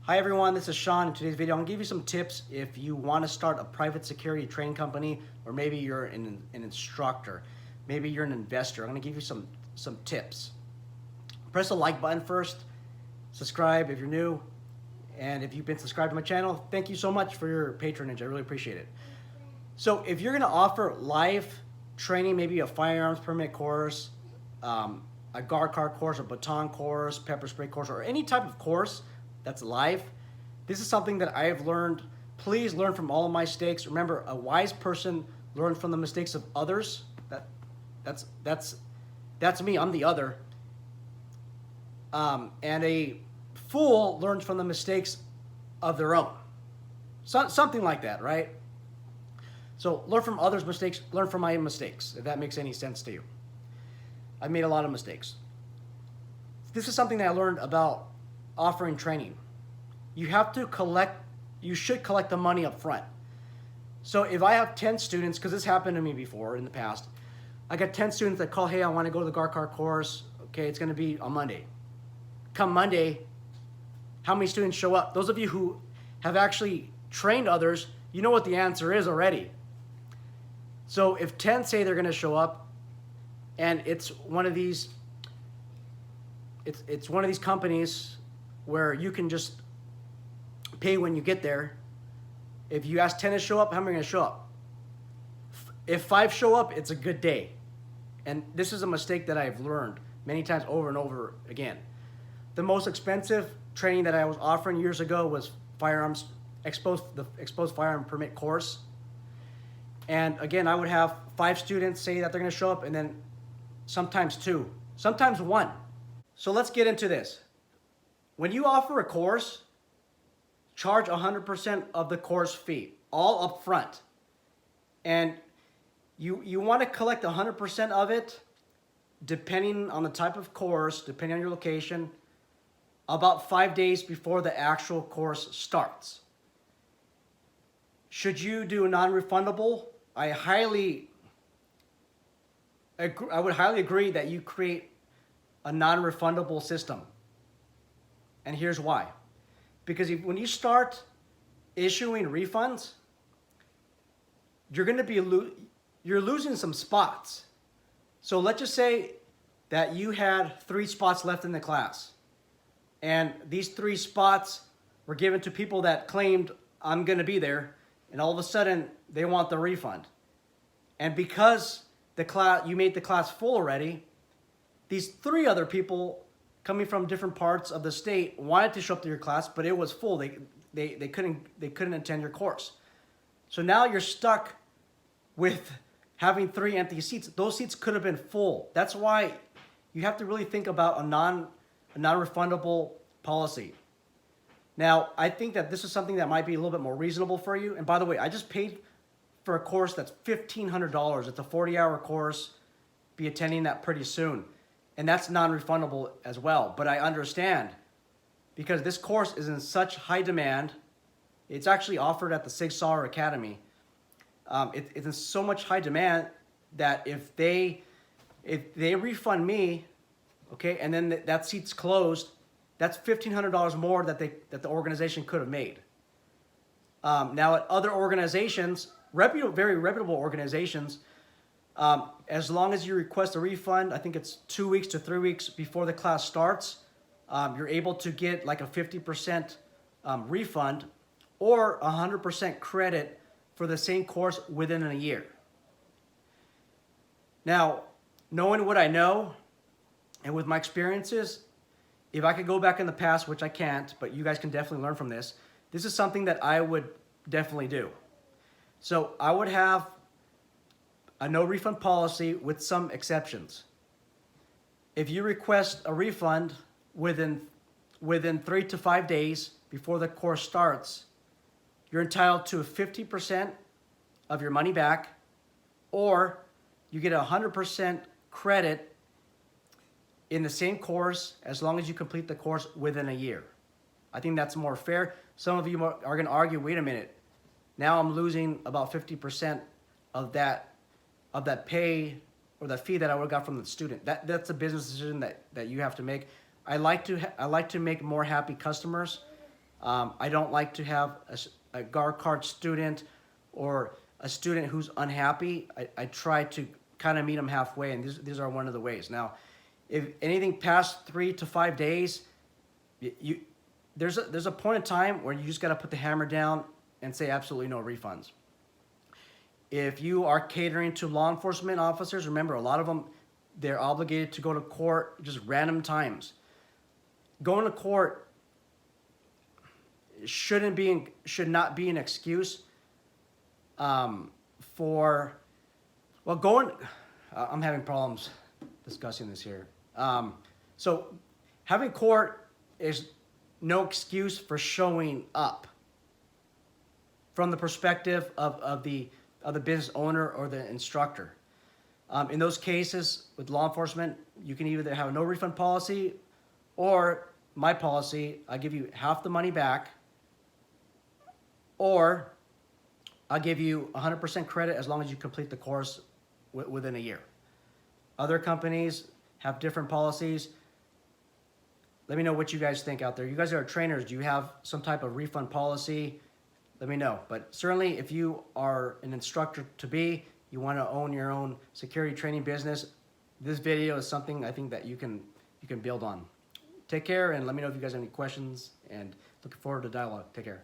Hi everyone, this is Sean. In today's video, I'm gonna give you some tips if you want to start a private security training company, or maybe you're an instructor, maybe you're an investor. I'm gonna give you some tips. Press the like button first, subscribe if you're new, and if you've been subscribed to my channel, thank you so much for your patronage. I really appreciate it. So if you're gonna offer live training, maybe a firearms permit course, a guard car course, a baton course, pepper spray course, or any type of course that's live, this is something that I have learned. Please learn from all of my mistakes. Remember, a wise person learns from the mistakes of others. That's me. I'm the other. And a fool learns from the mistakes of their own. Something like that, right? So learn from others' mistakes. Learn from my mistakes, if that makes any sense to you. I've made a lot of mistakes. This is something that I learned about offering training. You should collect the money up front. So if I have 10 students, because this happened to me before in the past, I got 10 students that call, hey, I want to go to the guard car course. Okay, it's going to be on Monday. Come Monday, how many students show up? Those of you who have actually trained others, you know what the answer is already. So if 10 say they're going to show up, and it's one of these companies where you can just pay when you get there. If you ask 10 to show up, how many are going to show up? If 5 show up, it's a good day. And this is a mistake that I've learned many times over and over again. The most expensive training that I was offering years ago was the exposed firearm permit course. And again, I would have 5 students say that they're going to show up, and then sometimes 2, sometimes 1. So let's get into this. When you offer a course, charge 100% of the course fee, all up front. And you want to collect 100% of it, depending on the type of course, depending on your location, about 5 days before the actual course starts. Should you do non-refundable? I would highly agree that you create a non-refundable system. And here's why. Because when you start issuing refunds, you're going to be you're losing some spots. So let's just say that you had 3 spots left in the class, and these 3 spots were given to people that claimed, I'm going to be there, and all of a sudden they want the refund. And because you made the class full already, these 3 other people coming from different parts of the state wanted to show up to your class, but it was full. They couldn't attend your course. So now you're stuck with having 3 empty seats. Those seats could have been full. That's why you have to really think about a non-refundable policy. Now, I think that this is something that might be a little bit more reasonable for you. And by the way, I just paid for a course that's $1,500. It's a 40-hour course. Be attending that pretty soon. And that's non-refundable as well. But I understand, because this course is in such high demand. It's actually offered at the Sig Sauer Academy. It's in so much high demand that if they refund me, okay, and then that seat's closed, that's $1,500 more that the organization could have made. Now at other organizations, very reputable organizations, as long as you request a refund, I think it's 2 weeks to 3 weeks before the class starts, you're able to get like a 50% refund or 100% credit for the same course within a year. Now, knowing what I know and with my experiences, if I could go back in the past, which I can't, but you guys can definitely learn from this, this is something that I would definitely do. So I would have a no refund policy with some exceptions. If you request a refund within 3 to 5 days before the course starts, you're entitled to 50% of your money back, or you get 100% credit in the same course as long as you complete the course within a year. I think that's more fair. Some of you are going to argue, wait a minute, now I'm losing about 50% of that pay or that fee that I would have got from the student. That's a business decision that you have to make. I like to make more happy customers. I don't like to have a guard card student or a student who's unhappy. I try to kind of meet them halfway, and these are one of the ways. Now, if anything past 3 to 5 days, there's a point in time where you just got to put the hammer down and say absolutely no refunds. If you are catering to law enforcement officers, remember a lot of them, they're obligated to go to court just random times. Going to court should not be an excuse for, well, going, I'm having problems discussing this here. So having court is no excuse for showing up from the perspective of the business owner or the instructor. In those cases with law enforcement, you can either have a no refund policy, or my policy, I give you half the money back, or I'll give you 100% credit as long as you complete the course within a year. Other companies have different policies. Let me know what you guys think out there. You guys are trainers. Do you have some type of refund policy? Let me know. But certainly if you are an instructor to be, you want to own your own security training business, this video is something I think that you can build on. Take care, and let me know if you guys have any questions, and looking forward to dialogue. Take care.